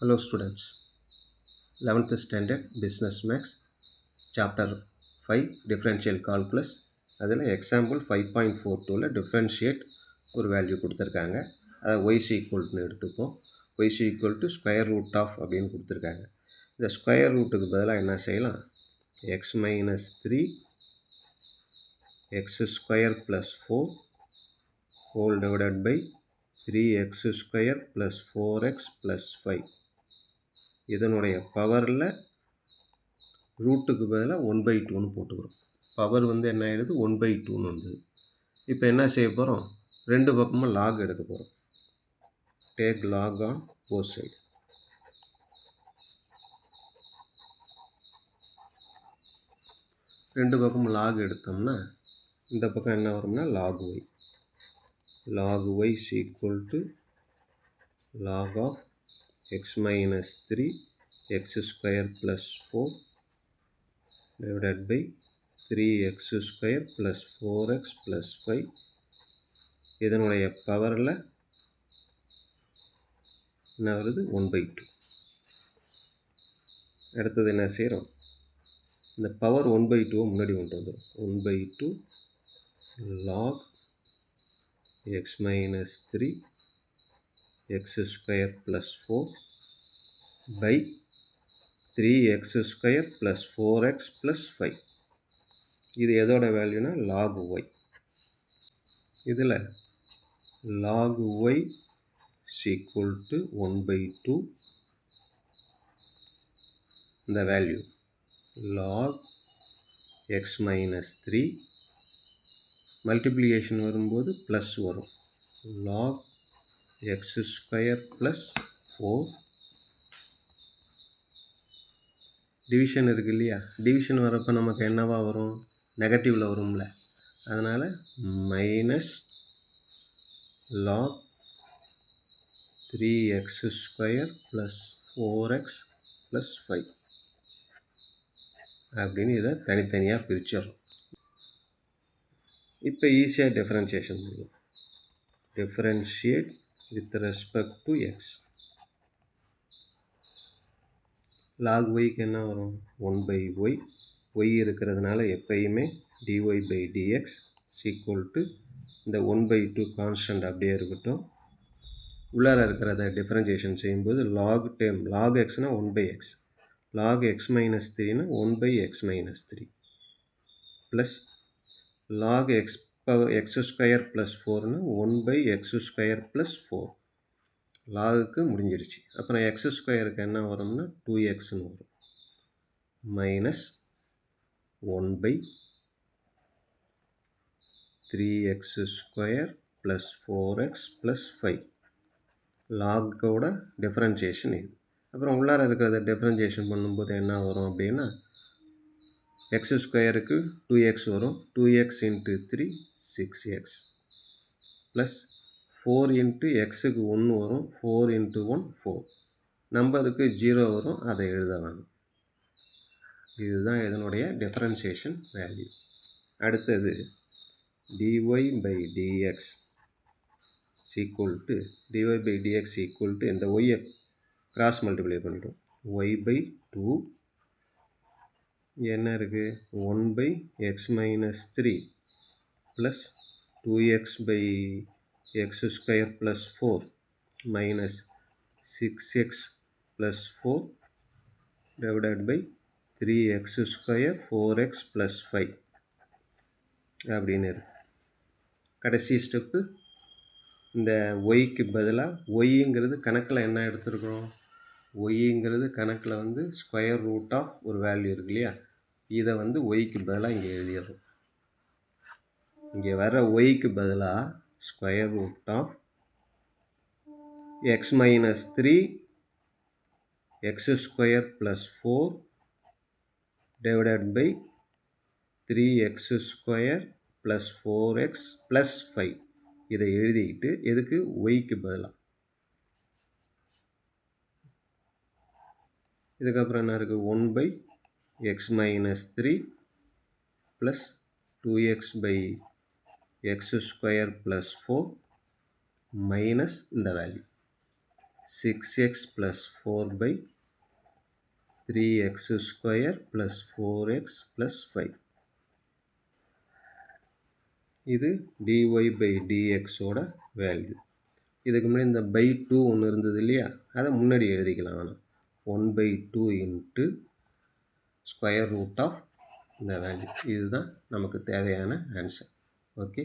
Hello students, 11th standard business max chapter 5 differential calculus அதில் example 5.42ல differentiate ஒரு value கொடுத்துருக்காங்க. அதை y is equal to எடுத்துப்போம். y is equal to square root of அப்படின்னு கொடுத்துருக்காங்க. இந்த ஸ்கொயர் ரூட்டுக்கு பதிலாக என்ன செய்யலாம்? x minus 3 x square plus 4 whole divided by 3x square plus 4x plus 5 இதனுடைய பவரில் ரூட்டுக்கு பதிலாக 1/2ன்னு போட்டுக்கிறோம். பவர் வந்து என்ன ஆகிடுது? 1/2ன்னு வந்து. இப்போ என்ன செய்ய போகிறோம்? ரெண்டு பக்கமும் லாக் எடுக்க போகிறோம். Take log on both side. ரெண்டு பக்கமும் லாக் எடுத்தோம்னா இந்த பக்கம் என்ன வரும்னா log y. Log y is equal to log of x minus 3 x square plus 4 divided by 3x square plus 4x plus 5 இதனுடைய பவரில் என்ன வருது? 1/2. அடுத்தது என்ன செய்கிறோம்? இந்த பவர் 1/2 முன்னாடி கொண்டு வந்துடும். 1/2 log x minus 3 x square plus 4 by 3x square plus 4x plus 5 இது எதோட வேல்யூனா log y. இதில் log y is equal to 1/2 இந்த value log x minus 3 multiplication வரும்போது ப்ளஸ் வரும். log x square plus 4 division இருக்குது இல்லையா? டிவிஷன் வரப்போ நமக்கு என்னவா வரும்? நெகட்டிவில் வரும்ல. அதனால் minus log 3x square plus 4x plus 5 அப்படின்னு இதை தனித்தனியாக பிரிச்சிடறோம். இப்போ ஈஸியாக டிஃப்ரென்ஷியேஷன் பண்ணலாம். Differentiate with respect to X. log yக்கு என்ன வரும்? 1/y. y இருக்கிறதுனால எப்பயுமே dy by dx is equal to இந்த 1/2 கான்ஸ்டன்ட் அப்படியே இருக்கட்டும். உள்ளார இருக்கிறத டிஃப்ரென்ஷியேஷன் செய்யும்போது log term log xனா 1/x, log x minus 3னா 1/x minus 3 plus log x square plus 4னா 1/x ஸ்கொயர் ப்ளஸ் 4 லாகுக்கு முடிஞ்சிருச்சு. அப்புறம் எக்ஸ் ஸ்கொயருக்கு என்ன வரும்னா 2xன்னு வரும். Minus 1/3x square plus 4x plus 5 லாகோட டிஃப்ரென்ஷியேஷன் இது. அப்புறம் உள்ளார இருக்கிறத டிஃப்ரென்ஷியேஷன் பண்ணும்போது என்ன வரும் அப்படின்னா எக்ஸ் ஸ்கொயருக்கு 2x வரும். 2x into 3 6x plus 4 into எக்ஸுக்கு 1 வரும். 4 இன்ட்டு 1 4 நம்பருக்கு 0 வரும். அதை எழுத வேணும். இதுதான் இதனுடைய டிஃப்ரென்ஷியேஷன் வேல்யூ. அடுத்தது dy by dx equal to dy by dx equal to இந்த y கிராஸ் மல்டிப்ளை பண்ணிடும். y by 2 என்ன இருக்குது? 1/x minus 3 plus 2x by x square plus 4 minus 6x plus 4 divided by 3x square 4x plus 5 அப்படின்னு இருக்கு. கடைசி step இந்த ஒய்க்கு பதிலாக ஒய்ங்கிறது கணக்கில் என்ன எடுத்துருக்குறோம்? ஒய்ங்கிறது கணக்கில் வந்து ஸ்கொயர் ரூட் ஆஃப் ஒரு வேல்யூ இருக்கு இல்லையா? இதை வந்து ஒய்க்கு பதிலாக இங்கே எழுதிடுறோம். இங்கே வர ஒய்க்கு பதிலாக square root of x minus 3 x square plus 4 divided by 3x square plus 4x plus 5 இதை எழுதிக்கிட்டு எதுக்கு? ஒய்க்கு பதிலாக. இதுக்கப்புறம் என்ன இருக்குது? 1/x minus 3 plus 2x by x square plus 4 minus இந்த value 6x plus 4 by 3x square plus 4x plus 5. இது dy by dx ஓட வேல்யூ. இதுக்கு முன்னாடி இந்த by 2 ஒன்று இருந்தது இல்லையா, அதை முன்னாடி எழுதிக்கலாம். ஆனால் 1 by 2 into square root of இந்த வேல்யூ. இதுதான் நமக்கு தேவையான ஆன்சர். ஓகே.